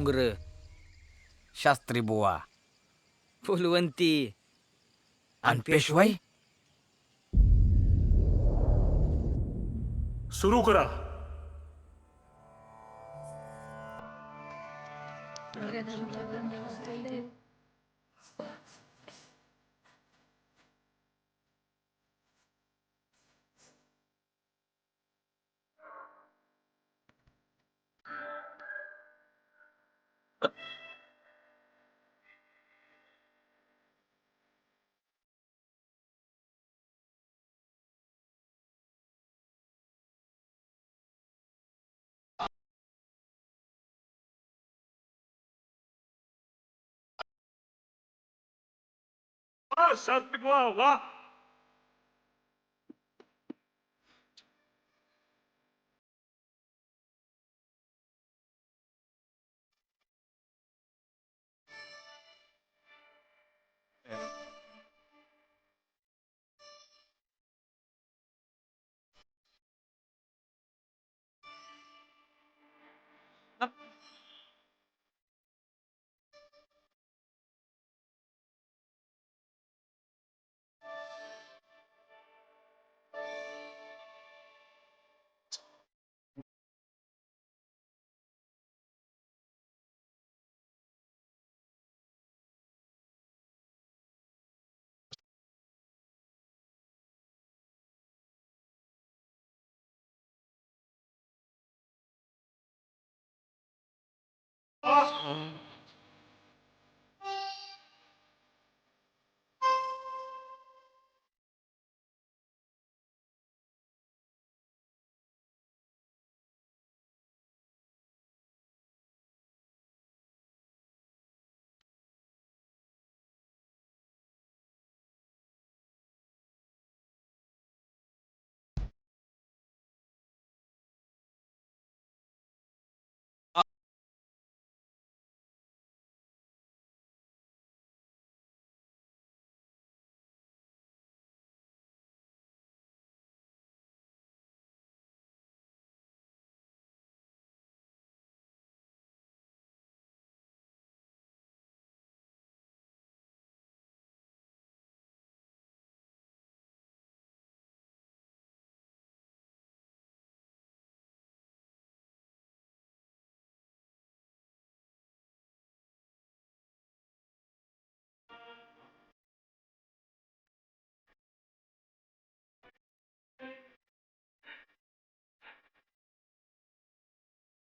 डोंगर, शास्त्री बुवा, फुलवंती आणि पेशवाई. सुरू करा. शास्त्री बुवा वा.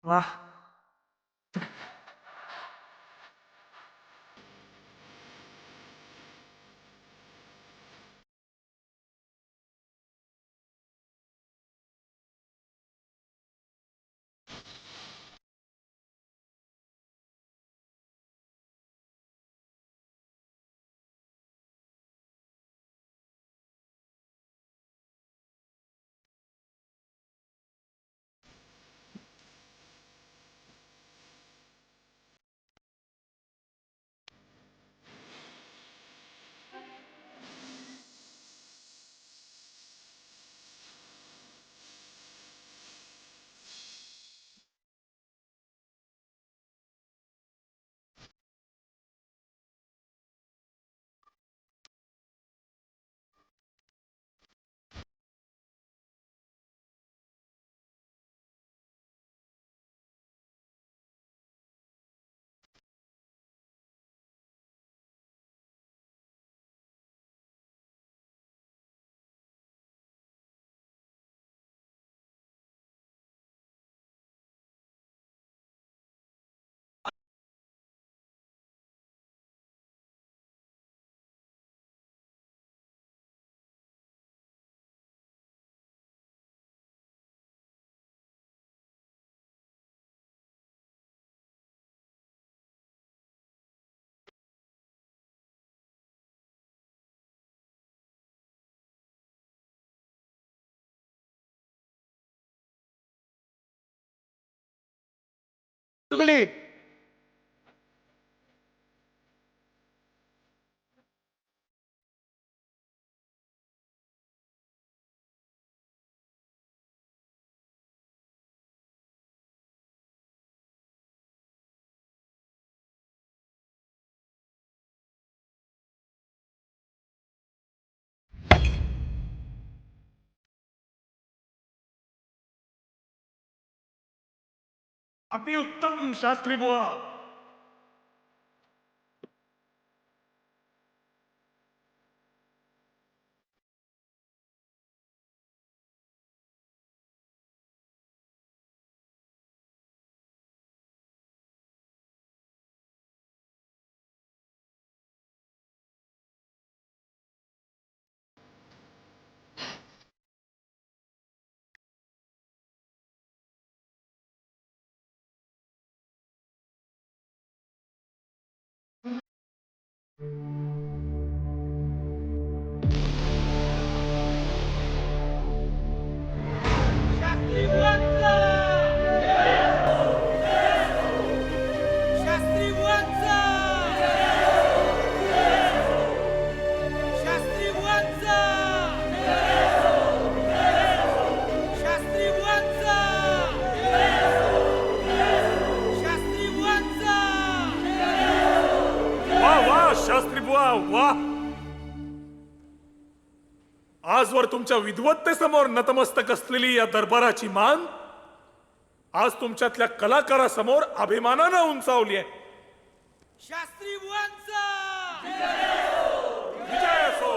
वा. तुगडी. अतिउत्तम शास्त्री बुवा. शास्त्री बुवा वा. आजवर तुमच्या विद्वत्तेसमोर नतमस्तक असलेली या दरबाराची मान आज तुमच्यातल्या कलाकारासमोर अभिमानानं उंचावली आहे. शास्त्री बुवांचा विजय असो.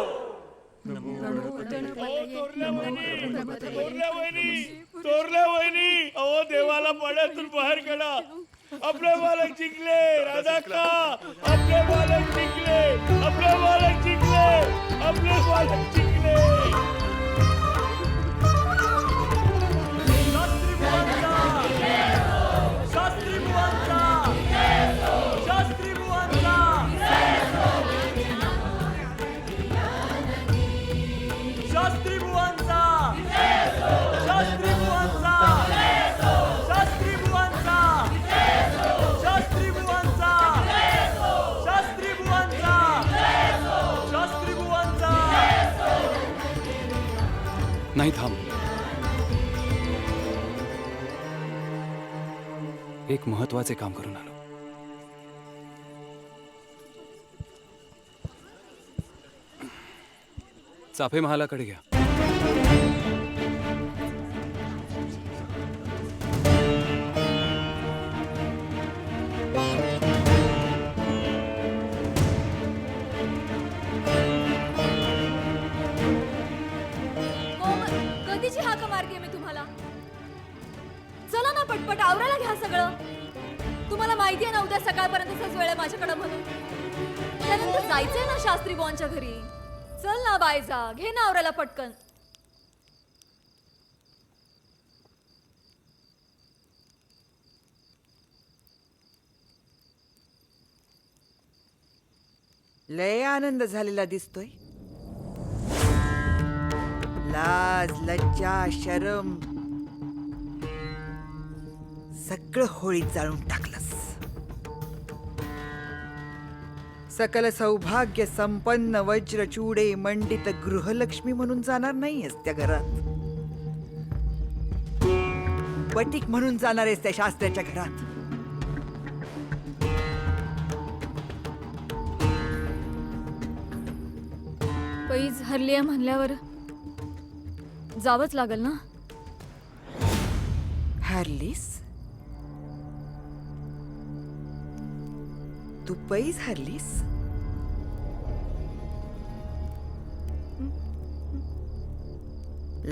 चोरल्या वहिनी अहो देवाला पाण्यातून बाहेर काढा. आपले मालक जिंकले. राधाका आपले मालक जिंकले. आपले मालक जिंकले. आपले मालक जिंकले. शास्त्री बुवांचा शास्त्री बुवांचा शास्त्री बुवांचा शास्त्री बुवांचा शास्त्री बुवांचा शास्त्री बुवांचा शास्त्री बुवांचा शास्त्री बुवांचा. नाही थांब. एक महत्वाचे काम करून आलो. चाफे महालाकडे घ्या. कधीची हाक मारते मी तुम्हाला. चला ना पटपट आवरायला घ्या सगळं. तुम्हाला माहिती आहे ना उद्या सकाळपर्यंतच वेळ आहे माझ्याकडे म्हणून. त्यानंतर जायचंय ना शास्त्री बुवांच्या घरी. चल ना बायजा घे ना आवरायला पटकन. लय आनंद झालेला दिसतोय. लाज लज्जा शरम सगळं होळीत जाळून टाकलंस. सकल सौभाग्य संपन्न वज्रचूडे मंडित गृहलक्ष्मी म्हणून जाणार नाहीयेस त्या घरात. बटीक म्हणून जाणार आहेस त्या शास्त्र्याच्या घरात. पैज हरली आहे म्हणल्यावर जावंच लागल ना. हारलीस? तू पैज हारलीस?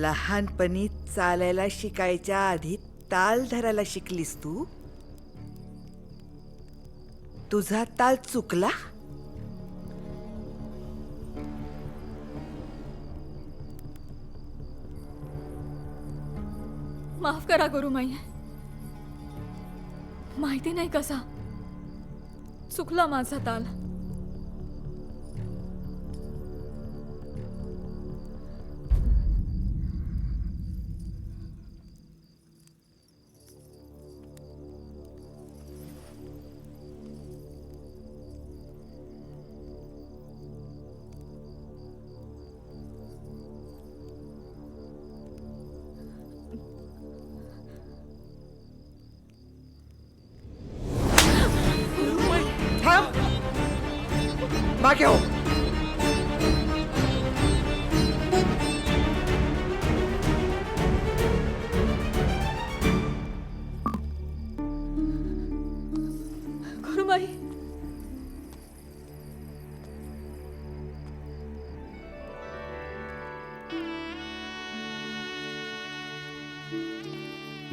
लहानपणी चालायला शिकायच्या आधी ताल धरायला शिकलीस तू. तुझा ताल चुकला. माफ करा गुरुमाई. माहिती नाही कसा चुकला माझा ताल. मागे हो.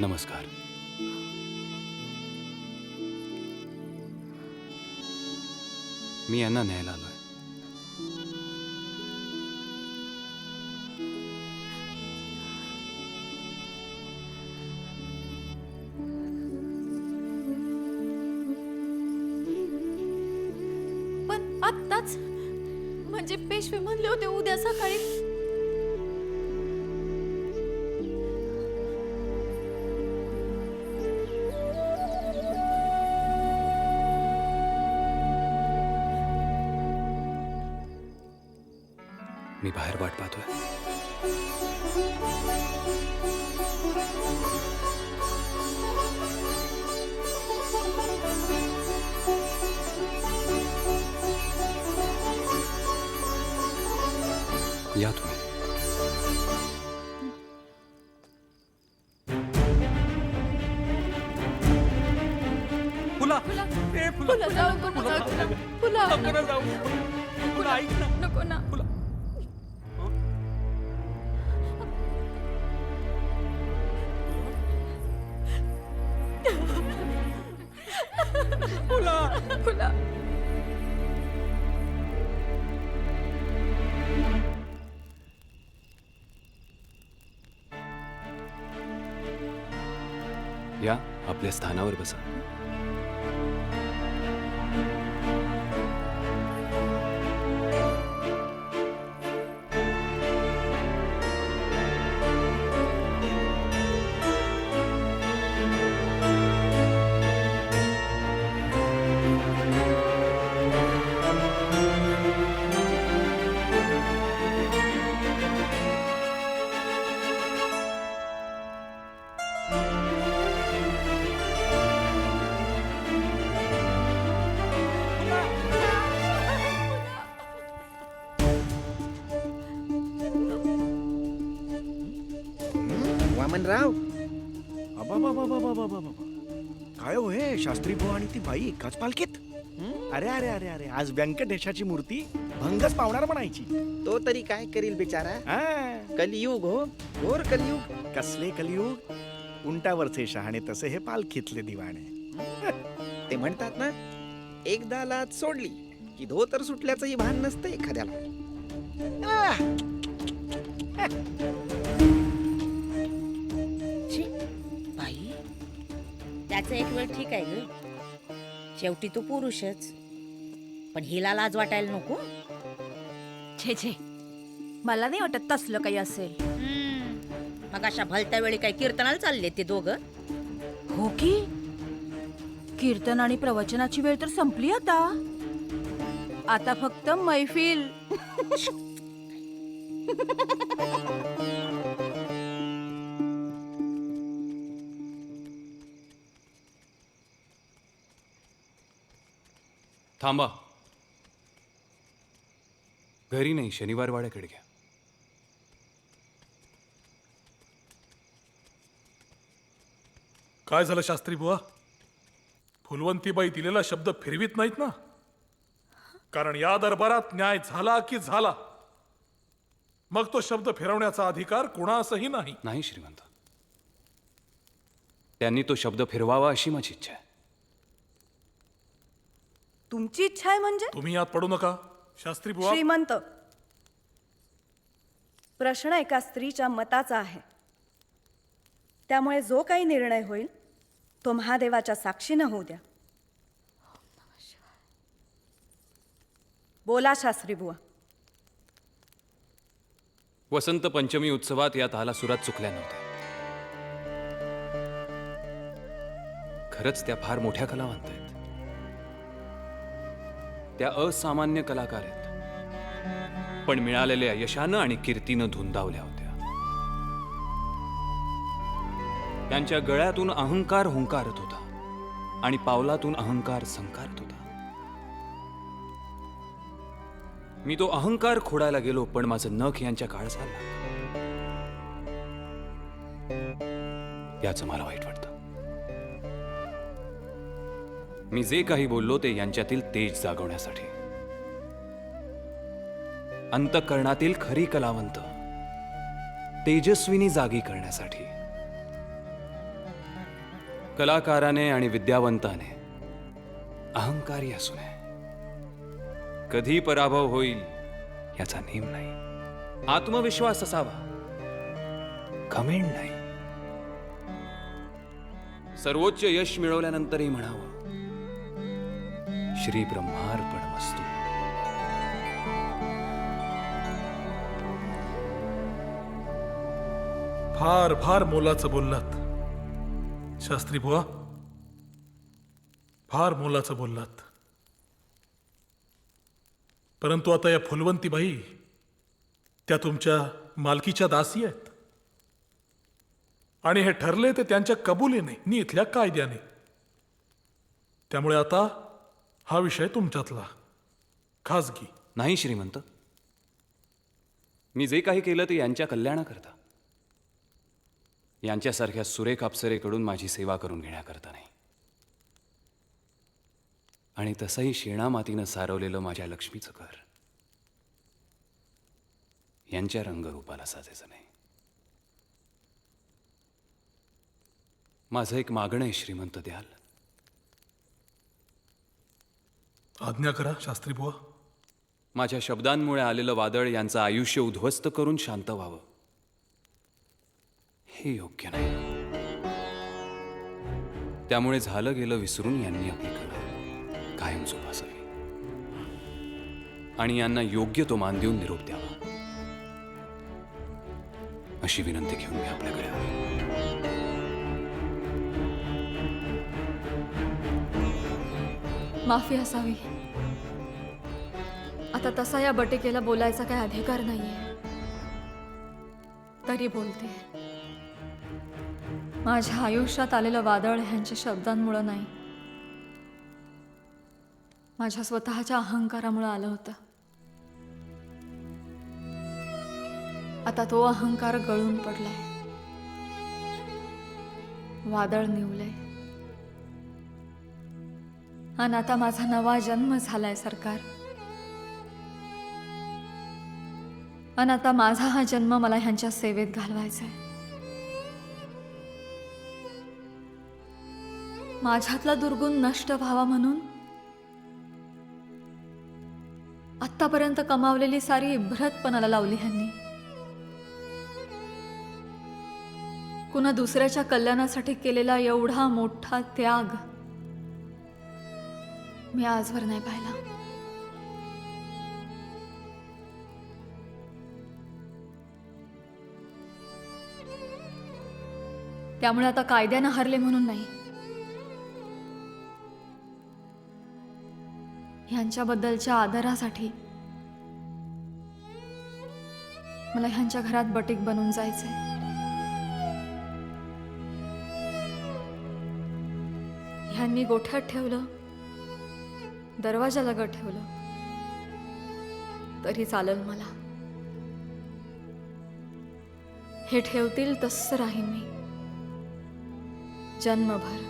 नमस्कार. मी यांना न्यायला आलोय. पण आत्ताच म्हणजे पेशवे म्हणले होते उद्या सकाळी. मी बाहेर वाट पाहतोय. या तुम्ही. फुला ए फुला फुलं जाऊ नको ना. फुलं नको ना जाऊ. फुला ऐक ना. नको ना. फुला फुला फुलं. या आपल्या स्थानावर बसा. वामनराव, अबाबाबाबाबाबाबाबा. काय हो हे शास्त्री भाऊ आणि ती बाई एकाच पालखीत? अरे अरे अरे अरे, आज व्यंकटेशाची मूर्ती भंगच पावणार म्हणायची. तो तरी काय करील बिचारा? हा. कलियुग हो, घोर कलियुग. कसले कलियुग. उंटावरचे शहाणे तसे हे पालखीतले दिवाणे. ते म्हणतात ना, एकदा लाच सोडली की धोतर सुटल्याचंही भान नसतं एखाद्याला. छी, बाई, त्याचं एक वेळ ठीक आहे ग, शेवटी तो पुरुषच. पण हिला लाज वाटायला नको. छे छे, मला नाही वाटत तसलं काही असेल. मग अशा भलत्या वेळी काही कीर्तनाला चालले ते दोघं? हो की, कीर्तन आणि प्रवचनाची वेळ तर संपली आता. आता फक्त मैफिल. थांबा. घरी नाही, शनिवार वाड्याकडे घ्या. काय झालं शास्त्री बुवा? फुलवंतीबाई दिलेला शब्द फिरवीत नाहीत ना? कारण या दरबारात न्याय झाला की झाला, मग तो शब्द फिरवण्याचा अधिकार कुणासही नाही. नाही श्रीमंत, त्यांनी तो शब्द फिरवावा अशी माझी इच्छा आहे. तुमची इच्छा आहे म्हणजे? तुम्ही यात पडू नका शास्त्री बुवा. श्रीमंत, प्रश्न एका स्त्रीच्या मताचा आहे. त्यामुळे जो काही निर्णय होईल तो महादेवाच्या साक्षीनं होऊ द्या. बोला शास्त्री बुवा. वसंत पंचमी उत्सवात या ताला सुरात चुकल्या नव्हत्या. खरंच त्या फार मोठ्या कलावंत आहेत. त्या असामान्य कलाकार आहेत, पण मिळालेल्या यशानं आणि कीर्तीनं धुंदावल्या होत्या. त्यांच्या गळ्यातून अहंकार हुंकारत होता आणि पावलातून अहंकार संकारत होता. मी तो अहंकार खोडायला गेलो, पण माझं नख यांच्या काळ झाला. याचं मला वाईट वाटतं. मी जे काही बोललो ते यांच्यातील तेज जागवण्यासाठी, अंतःकरणातील खरी कलावंत तेजस्विनी जागी करण्यासाठी. कलाकाराने आणि विद्यावंताने अहंकारी असू नये. कधी पराभव होईल याचा नेम नाही. आत्मविश्वास असावा, घमेंड नाही. सर्वोच्च यश मिळवल्यानंतरही म्हणावं, श्री ब्रह्मार्पणमस्तु. फार फार मोलाचं बोललात शास्त्री बुवा, फार मोलाचं बोललात. परंतु आता या फुलवंतीबाई त्या तुमच्या मालकीच्या दासी आहेत आणि हे ठरले ते त्यांच्या कबुलीने नि इथल्या कायद्याने. त्यामुळे आता हा विषय तुमच्यातला खाजगी नाही श्रीमंत. मी जे काही केलं ते यांच्या कल्याणाकरता, यांच्यासारख्या सुरेख अप्सरेकडून माझी सेवा करून घेण्याकरता नाही. आणि तसंही शेणामातीनं सारवलेलं माझ्या लक्ष्मीचं घर यांच्या रंगरूपाला साजेचं नाही. माझं एक मागणं आहे श्रीमंत, द्याल? आज्ञा करा शास्त्री बुवा. माझ्या शब्दांमुळे आलेलं वादळ यांचं आयुष्य उद्ध्वस्त करून शांत व्हावं हे योग्य नाही. त्यामुळे झालं गेलं विसरून यांनी आपली कला कायम जोपासावी आणि यांना योग्य तो मान देऊन निरोप द्यावा अशी विनंती घेऊन मी आपल्याकडे आलो. माफी असावी. आता तसा या बटिकेला बोलायचा काही अधिकार नाहीये, तरी बोलते. माझ्या आयुष्यात आलेलं वादळ ह्यांच्या शब्दांमुळे नाही, माझ्या स्वतःच्या अहंकारामुळे आलं होतं. आता तो अहंकार गळून पडलाय, वादळ निवलंय आणि आता माझा नवा जन्म झालाय सरकार. आणि आता माझा हा जन्म मला ह्यांच्या सेवेत घालवायचा आहे. माझ्यातला दुर्गुण नष्ट व्हावा म्हणून आत्तापर्यंत कमावलेली सारी इब्रत पणाला लावली ह्यांनी. कुणा दुसऱ्याच्या कल्याणासाठी केलेला एवढा मोठा त्याग मी आजवर नाही पाहिला. त्यामुळे आता कायद्यानं हरले म्हणून नाही, ह्यांच्याबद्दलच्या आदरासाठी मला ह्यांच्या घरात बटीक बनून जायचंय. ह्यांनी गोठ्यात ठेवलं, दरवाजालगत ठेवलं तरी चालेल मला. हे ठेवतील तसं राहीन मी जन्मभर.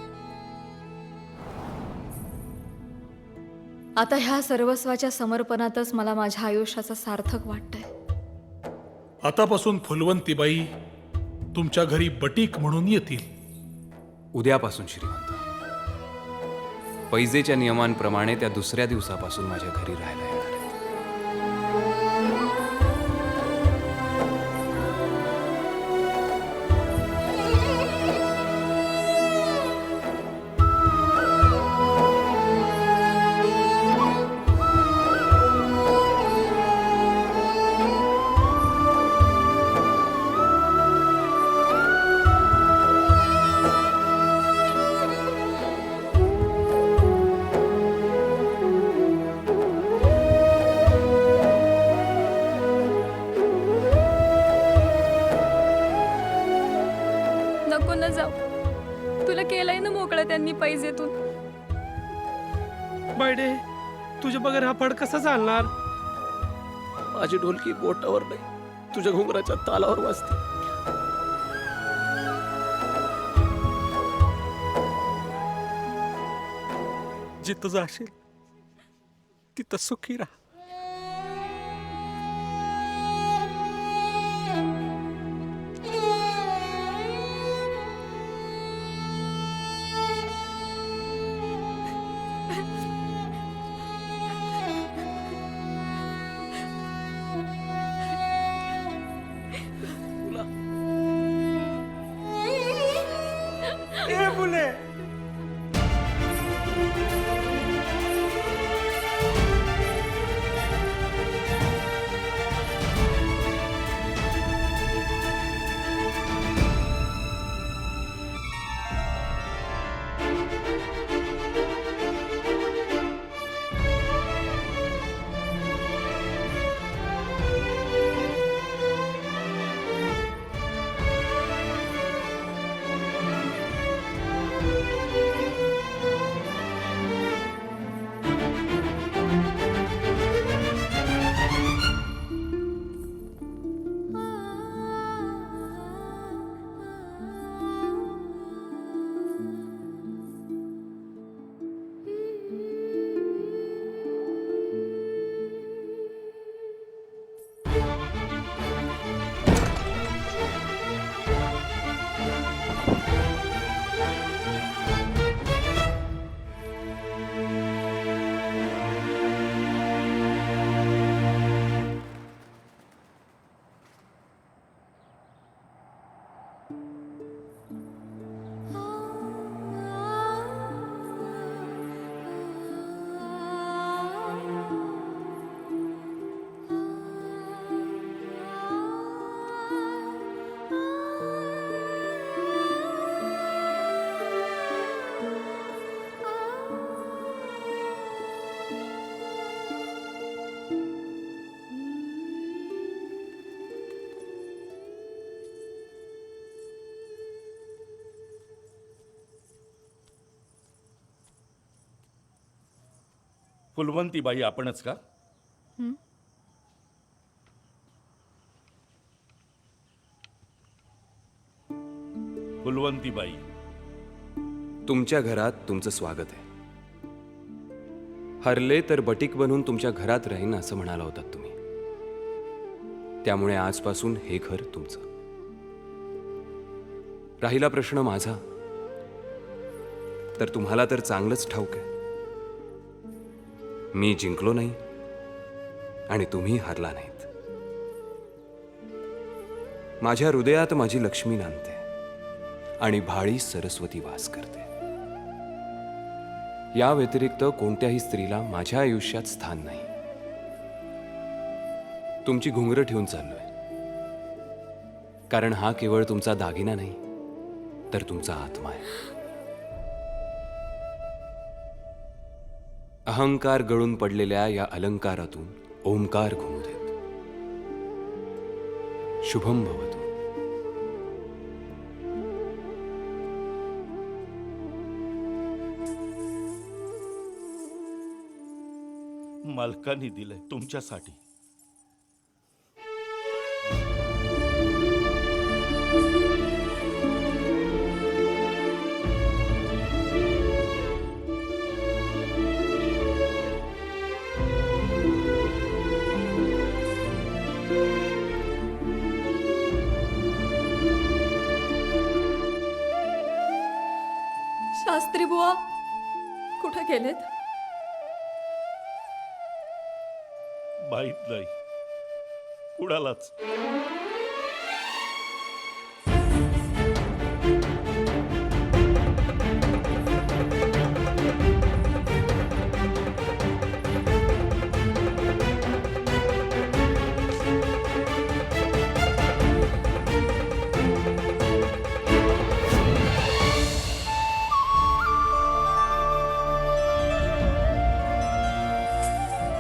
आता ह्या सर्वस्वाच्या समर्पणातच मला माझ्या आयुष्याचं सार्थक वाटतंय. आतापासून फुलवंतीबाई तुमच्या घरी बटीक म्हणून येतील. उद्यापासून श्रीमंत. पैजेच्या नियमांप्रमाणे त्या दुसऱ्या दिवसापासून माझ्या घरी राहायला येणार आहेत. नको न जाऊ, तुला केलंय ना मोकळं त्यांनी पैजेतून. बायडे, तुझ्या बगर हा फड कसा चालणार? माझी ढोलकी बोटावर नाही, तुझ्या घुंगराच्या तालावर वाजते. जिथं जाशील तिथं सुखी राहा. रे फुले. फुलवंती बाई आपणच का? फुलवंती बाई, तुमच्या घरात तुमचं स्वागत आहे. हरले तर बटीक बनून तुमच्या घरात राहीन असं म्हणाला होतात तुम्ही. त्यामुळे आजपासून हे घर तुमचं. राहिला प्रश्न माझा, तर तुम्हाला तर चांगलंच ठाऊक आहे. मी जिंकलो नाही आणि तुम्ही हरला नाहीत. माझ्या हृदयात माझी लक्ष्मी नांदते आणि भाळी सरस्वती वास करते. या व्यतिरिक्त कोणत्याही स्त्रीला माझ्या आयुष्यात स्थान नाही. तुमची घुंगरं ठेवून चाललोय, कारण हा केवळ तुमचा दागिना नाही, तर तुमचा आत्मा आहे. अहंकार गळून पडलेल्या या अलंकारातून ओंकार घुमू देत. शुभम भवतु. मालकांनी दिलंय तुमच्यासाठी. शास्त्री बुवा कुठे गेलेत? माहित नाही, कुणालाच.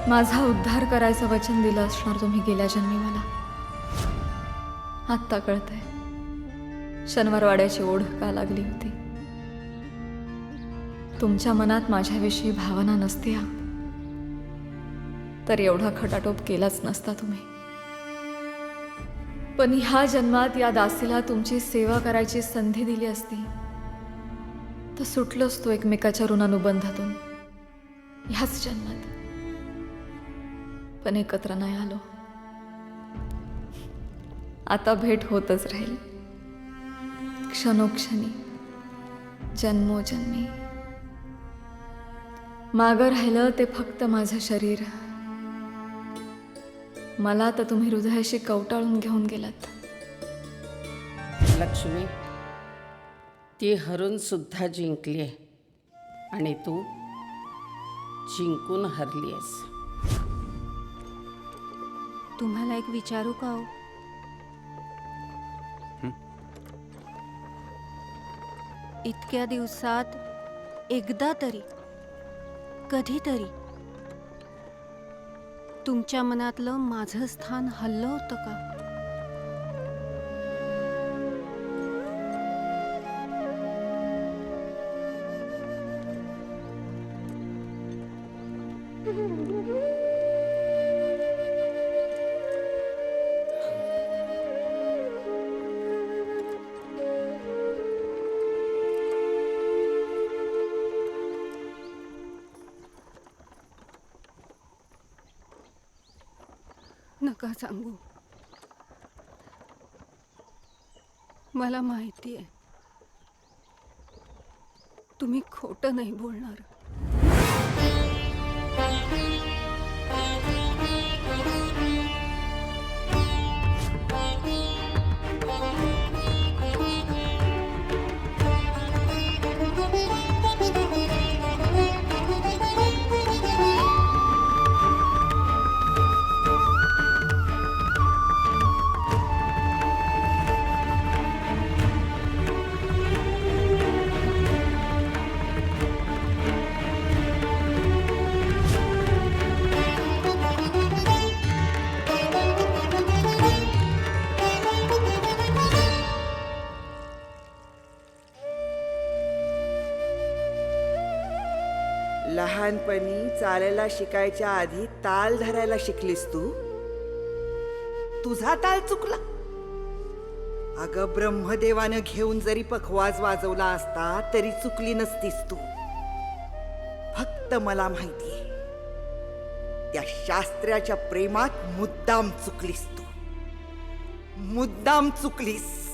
माझा उद्धार करायचं वचन दिलं असणार तुम्ही गेल्या जन्मी मला. आत्ता कळतंय शनिवारवाड्याची ओढ का लागली होती. तुमच्या मनात माझ्याविषयी भावना नसत्या तर एवढा खटाटोप केलाच नसता तुम्ही. पण ह्या जन्मात या दासीला तुमची सेवा करायची संधी दिली असती तर सुटलोच तो एकमेकाच्या ऋणानुबंधातून ह्याच जन्मात. पण एकत्र नाही आलो. आता भेट होतच राहील क्षणोक्षणी, जन्मोजन्मी. मागं राहिलं ते फक्त माझं शरीर. मला तर तुम्ही हृदयाशी कवटाळून घेऊन गेलात. लक्ष्मी, ती हरून सुद्धा जिंकली आहे आणि तू जिंकून हरली आहेस. तुम्हाला एक विचारू का हो? इतक्या दिवसात एकदा तरी कधीतरी तुमच्या मनातलं माझं स्थान हल्लं होतं का? नका सांगू. मला माहिती आहे तुम्ही खोटं नाही बोलणार. लहानपणी चालायला शिकायच्या आधी ताल धरायला शिकलीस तू. तुझा ताल चुकला. अगं ब्रह्मदेवानं घेऊन जरी पखवाज वाजवला असता तरी चुकली नसतीस तू. फक्त मला माहितीये त्या शास्त्र्याच्या प्रेमात मुद्दाम चुकलीस तू. मुद्दाम चुकलीस.